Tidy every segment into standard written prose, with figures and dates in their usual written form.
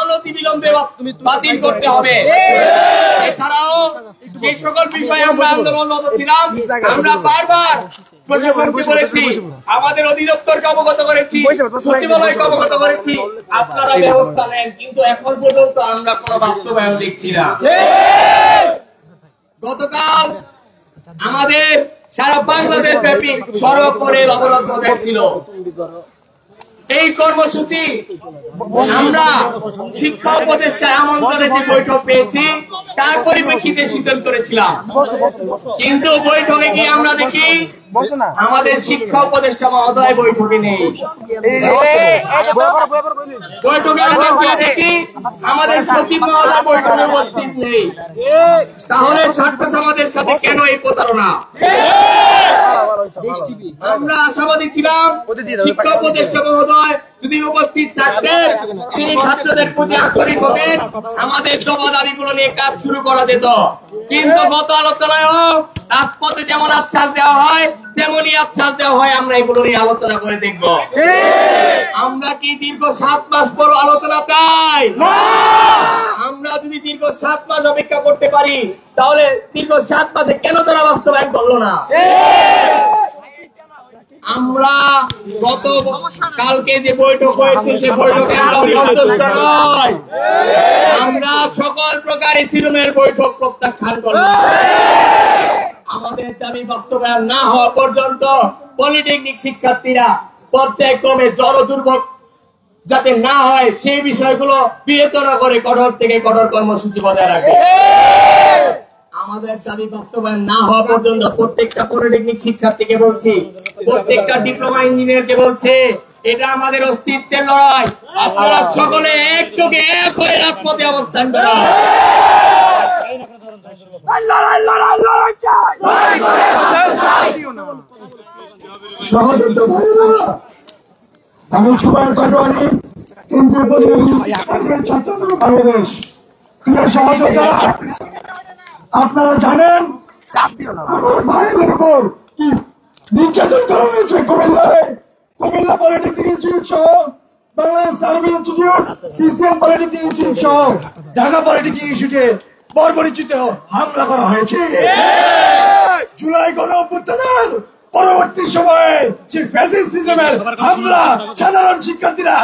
অনতিবিলম্বে বাতিল করতে হবে। এছাড়াও যে সকল বিষয়ে আমরা আন্দোলনরত ছিলাম, আমরা বারবার প্রশাসনকে বলেছি, আমাদের অধিদপ্তরকে অবগত করেছি, সচিবালয়কে অবগত করেছি, আপনারা ব্যবস্থা নেন, কিন্তু এখন পর্যন্ত আমরা কোনো বাস্তবায়ন দেখছি না। গতকাল আমাদের সারা বাংলাদেশ ব্যাপী সড়ক পথের অবরোধ ছিল। এই কর্মসূচি আমরা শিক্ষা উপদেষ্টার আমন্ত্রণে যে বৈঠক পেয়েছি তার পরিপ্রেক্ষিতে শীতল করেছিলাম, কিন্তু বৈঠকে গিয়ে আমরা দেখি আমাদের শিক্ষা উপদেষ্টা মহোদয় বৈঠকে নেই। বৈঠকে আমরা গিয়ে দেখি আমাদের সচিব মহোদয় বৈঠকে উপস্থিত নেই। তাহলে ছাত্র সমাজের সাথে কেন এই প্রতারণা? আমরা আশাবাদী ছিলাম শিক্ষা উপদেষ্টা মহোদয় যদি উপস্থিত থাকতেন, তিনি ছাত্রদের প্রতি আন্তরিক হতেন, আমাদের জমা দাবিগুলো নিয়ে কাজ শুরু করা যেত। কিন্তু গত আলোচনায় রাজপথে যেমন আশ্বাস দেওয়া হয় তেমনই আশ্বাস দেওয়া হয়। আমরা এগুলো নিয়ে আলোচনা করে দেখব। আমরা কি দীর্ঘ 7 মাস পর আলোচনা চাই? আমরা যদি দীর্ঘ 7 মাস অপেক্ষা করতে পারি, তাহলে দীর্ঘ 7 মাসে কেন তারা বাস্তবায়ন করলো না? আমরা গত কালকে যে বৈঠক হয়েছে সে বৈঠকে আমরা সন্তুষ্ট নই। আমরা সকল প্রকার শিরোমের বৈঠক প্রত্যাখ্যান করলাম। আমাদের দাবি বাস্তবায়ন না হওয়া পর্যন্ত পলিটেকনিক শিক্ষার্থীরা পর্যায়ক্রমে জড় দুর্ভোগ যাতে না হয় সেই বিষয়গুলো বিবেচনা করে কঠোর থেকে কঠোর কর্মসূচি বজায় রাখে। আমাদের দাবি বাস্তবায়ন না হওয়া পর্যন্ত প্রত্যেকটা পলিটেকনিক শিক্ষার্থীকে বলছি, প্রত্যেকটা ডিপ্লোমা ইঞ্জিনিয়ারকে বলছে, এটা আমাদের অস্তিত্বের লড়াই। আপনারা সকলে এক চোখে এক হয়ে রাজপথে অবস্থান করুন। সহযোগিতা ভাইরা, আমি সুবাইর পাটোয়ারি, কেন্দ্রীয় প্রতিনিধি ছাত্র বাংলাদেশ। প্রিয় সহযোগিতা, আপনারা জানেন আমার ভাইদের উপর কি নির্যাতন করা হয়েছে কুমিল্লায়। কুমিল্লা পলিটেকনিক ইনস্টিটিউট সহ Bangladesh service institute, CCM polytechnic institute সহ ঢাকা পলিটেকনিক ইনস্টিটিউটে বর্বরচিত হামলা করা হয়েছে। জুলাই গণ অভ্যুত্থানের পরবর্তী সময়ে যে ফ্যাসিস্টের হামলা সাধারণ শিক্ষার্থীরা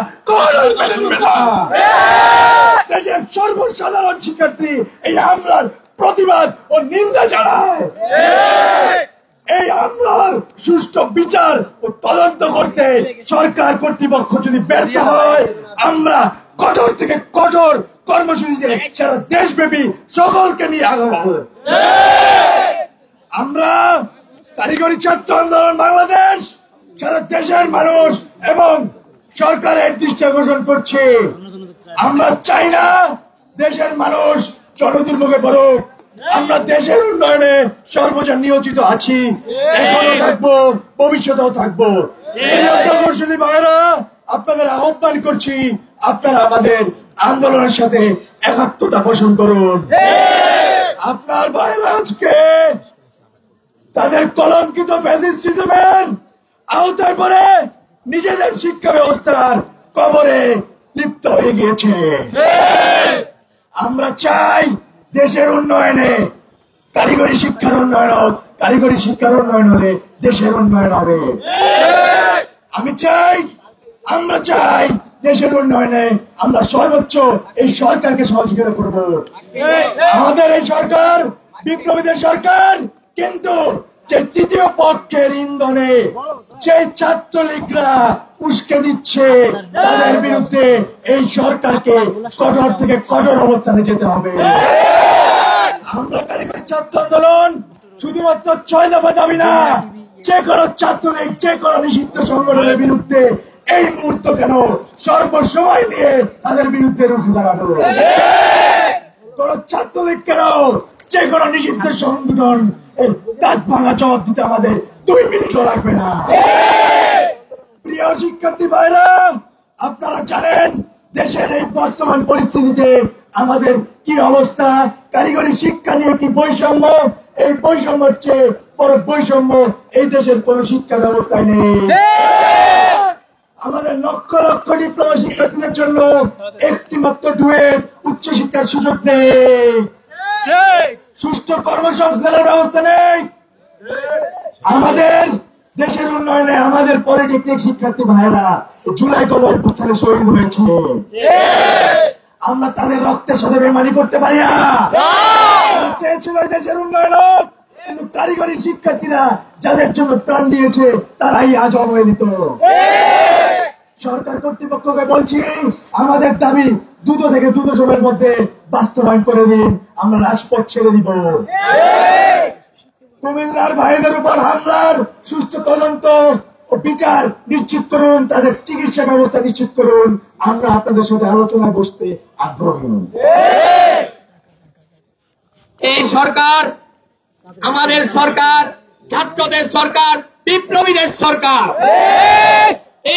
দেশের সর্বসাধারণ শিক্ষার্থী এই হামলার প্রতিবাদ ও নিন্দা জানায়। এই হামলার সুষ্ঠু বিচার ও তদন্ত করতে সরকার কর্তৃপক্ষ যদি ব্যর্থ হয়, আমরা কঠোর থেকে কঠোর কর্মসূচিতে সারা দেশব্যাপী সকলকে নিয়ে আগাবো। আমরা কারিগরি ছাত্র আন্দোলন বাংলাদেশ সারা দেশের মানুষ এবং সরকারের দৃষ্টি আকর্ষণ করছে। আমরা চাই না দেশের মানুষ জনদুর্ভোগে পড়ুক। আমরা দেশের উন্নয়নে সর্বজন নিয়োজিত আছি, এখনো থাকবো, ভবিষ্যতেও থাকবো। ভাইরা, আপনাদের আহ্বান করছি, আপনারা আমাদের আন্দোলনের সাথে একাত্মতা পোষণ করুন। আপনার ভাইরা আজকে তাদের কলঙ্কিত ফ্যাসিস্টিজমের আওতায় পড়ে নিজেদের শিক্ষা ব্যবস্থার কবরে লিপ্ত হয়ে গিয়েছে। আমরা চাই দেশের উন্নয়নে কারিগরি শিক্ষার উন্নয়ন হোক, কারিগরি শিক্ষার উন্নয়ন হলে দেশের উন্নয়ন হবে। আমরা চাই দেশের উন্নয়নে আমরা সর্বোচ্চ এই সরকারকে সহযোগিতা করব। আমাদের এই সরকার বিপ্লবীদের সরকার, কিন্তু যে তৃতীয় পক্ষের ইন্ধনে যে ছাত্রলীগরা উস্কে দিচ্ছে তাদের বিরুদ্ধে এই সরকারকে কঠোর থেকে কঠোর অবস্থানে যেতে হবে। আমরা কারিগরি ছাত্র আন্দোলন শুধুমাত্র 6 দফা দাবি না, যে কোনো ছাত্রলীগ, যে কোনো নিষিদ্ধ সংগঠনের বিরুদ্ধে এই মুহূর্ত কেন সর্বসময় নিয়ে তাদের বিরুদ্ধে রুখে দাঁড়ানো। কোন ছাত্রলীগ কেন, যে কোনো নিষিদ্ধ সংগঠন এর দাঁত ভাঙা জবাব দিতে আমাদের 2 মিনিটও লাগবে না। প্রিয় শিক্ষার্থী ভাইরা, আপনারা জানেন দেশের এই বর্তমান পরিস্থিতিতে আমাদের কি অবস্থা, কারিগরি শিক্ষা নিয়ে কি বৈষম্য। এই বৈষম্যের চেয়ে বড় বৈষম্য এই দেশের কোন শিক্ষা ব্যবস্থায় নেই। আমাদের লক্ষ লক্ষ ডিপ্লোমা শিক্ষার্থীদের জন্য একটি মাত্র ডুয়েট উচ্চশিক্ষার সুযোগ নেই, সুষ্ঠু কর্মসংস্থানের ব্যবস্থা নেই। আমাদের দেশের উন্নয়নে আমাদের পলিটেকনিক শিক্ষার্থী ভাইরা জুলাই গণঅভ্যুত্থানে শহীদ হয়েছে, আমরা তাদের রক্তের সাথে বেমানি করতে পারি না। চেয়েছিল দেশের উন্নয়ন হোক, কিন্তু কারিগরি শিক্ষার্থীরা যাদের জন্য প্রাণ দিয়েছে তারাই আজ অবহেলিত। সরকার কর্তৃপক্ষকে বলছি, আমাদের দাবি দ্রুত থেকে দ্রুত সময়ের মধ্যে বাস্তবায়ন করে দিন, আমরা রাজপথ ছেড়ে দিব। কুমিল্লার ভাইদের উপর হামলার সুষ্ঠু তদন্ত ও বিচার নিশ্চিত করুন, তাদের চিকিৎসা ব্যবস্থা নিশ্চিত করুন। আমরা আপনাদের সাথে আলোচনায় বসতে আগ্রহী। এই সরকার আমাদের সরকার, ছাত্রদের সরকার, বিপ্লবীদের সরকার।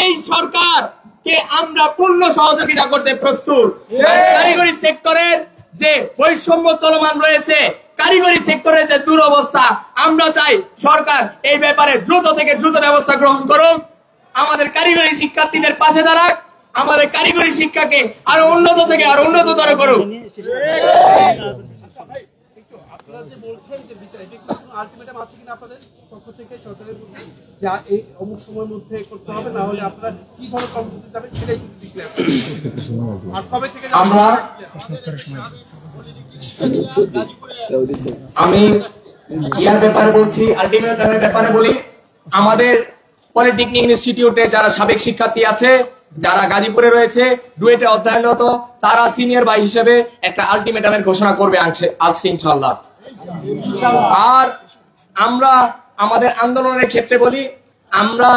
এই সরকারকে আমরা পূর্ণ সহযোগিতা করতে প্রস্তুত। কারিগরি সেক্টরের যে বৈষম্য চলমান রয়েছে, কারিগরি সেক্টরের যে দুরবস্থা, আমরা চাই সরকার এই ব্যাপারে দ্রুত থেকে দ্রুত ব্যবস্থা গ্রহণ করুক, আমাদের কারিগরি শিক্ষার্থীদের পাশে দাঁড়াক, আমাদের কারিগরি শিক্ষাকে আরো উন্নত থেকে আরো উন্নততর করুক। আমি ইয়ার ব্যাপারে বলছি, আলটিমেটামের ব্যাপারে বলি। আমাদের পলিটেকনিক ইনস্টিটিউটে যারা সাবেক শিক্ষার্থী আছে, যারা গাজীপুরে রয়েছে ডুয়েটে অধ্যয়নরত, তারা সিনিয়র ভাই হিসেবে একটা আলটিমেটামের ঘোষণা করবে আজকে ইনশাআল্লাহ। আর আমরা আমাদের আন্দোলনের ক্ষেত্রে বলি, আমরা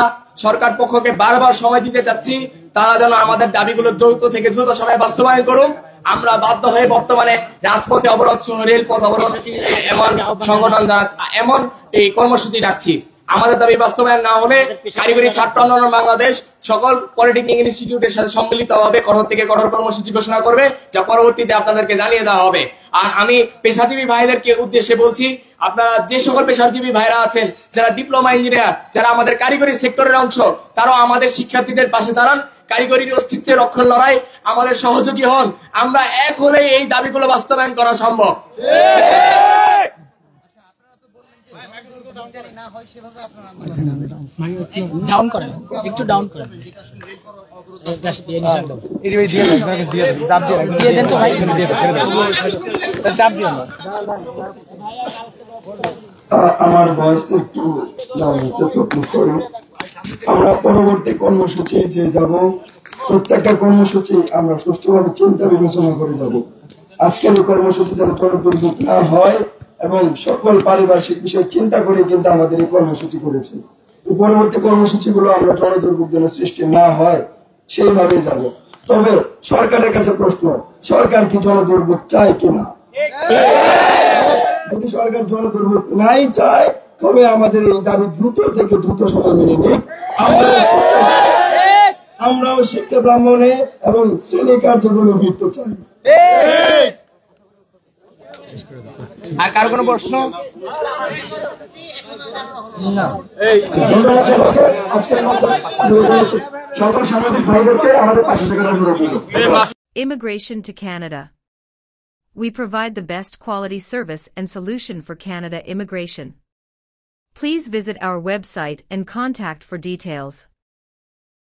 সরকার পক্ষকে বারবার সময় দিতে চাচ্ছি, তারা যেন আমাদের দাবিগুলো দ্রুত থেকে দ্রুত সময়ে বাস্তবায়ন করুন। আমরা বাধ্য হয়ে বর্তমানে রাজপথে অবরোধ সহ রেলপথ অবরোধ এমন সংগঠন যারা এমন এই কর্মসূচি ডাকছি। আমাদের দাবি বাস্তবায়ন না হলে কারিগরি ছাত্র আন্দোলন বাংলাদেশ সকল পলিটেকনিক ইনস্টিটিউটের সাথে সম্মিলিত হবে কঠোর থেকে কঠোর কর্মসূচি ঘোষণা করবে, যা পরবর্তীতে আপনাদেরকে জানিয়ে দেওয়া হবে। আর আমি পেশাজীবী ভাইদেরকে উদ্দেশ্যে বলছি, আপনারা যে সকল পেশাজীবী ভাইরা আছেন, যারা ডিপ্লোমা ইঞ্জিনিয়ার, যারা আমাদের কারিগরি সেক্টরের অংশ, তারাও আমাদের শিক্ষার্থীদের পাশে দাঁড়ান। কারিগরির অস্তিত্বের রক্ষণ লড়াই আমাদের সহযোগী হন। আমরা এক হলে এই দাবিগুলো বাস্তবায়ন করা সম্ভব। ডাউন করেন, একটু ডাউন করেন। আমার ভয়েসটা একটু সরি। আমরা পরবর্তী কর্মসূচি যে যাব, প্রত্যেকটা কর্মসূচি আমরা সুষ্ঠুভাবে চিন্তা বিবেচনা করে যাব। আজকের এই কর্মসূচি যেন কোনো দুর্ভোগ না হয় এবং সকল পারিপার্শ্বিক বিষয় চিন্তা করে কিন্তু আমাদের এই কর্মসূচি করেছি। পরবর্তী কর্মসূচিগুলো আমরা জনদুর্ভোগ যেন সৃষ্টি না হয় সেইভাবে যাব। তবে সরকারের কাছে প্রশ্ন, সরকার কি জনদুর্ভোগ চায় কিনা? যদি সরকার জনদুর্ভোগ নাই চায়, তবে আমাদের এই দাবি দ্রুত থেকে দ্রুত সময় মেনে নিক। আমরাও শিক্ষা ব্রাহ্মণে এবং শ্রেণী কার্যক্রমে ফিরতে চাই। আর কারো কোনো প্রশ্ন? সকল সামাজিক ভাইদেরকে আমাদের পাশে থাকার অনুরোধ রইল। Immigration to Canada. We provide the best quality service and solution for Canada immigration. Please visit our website and contact for details.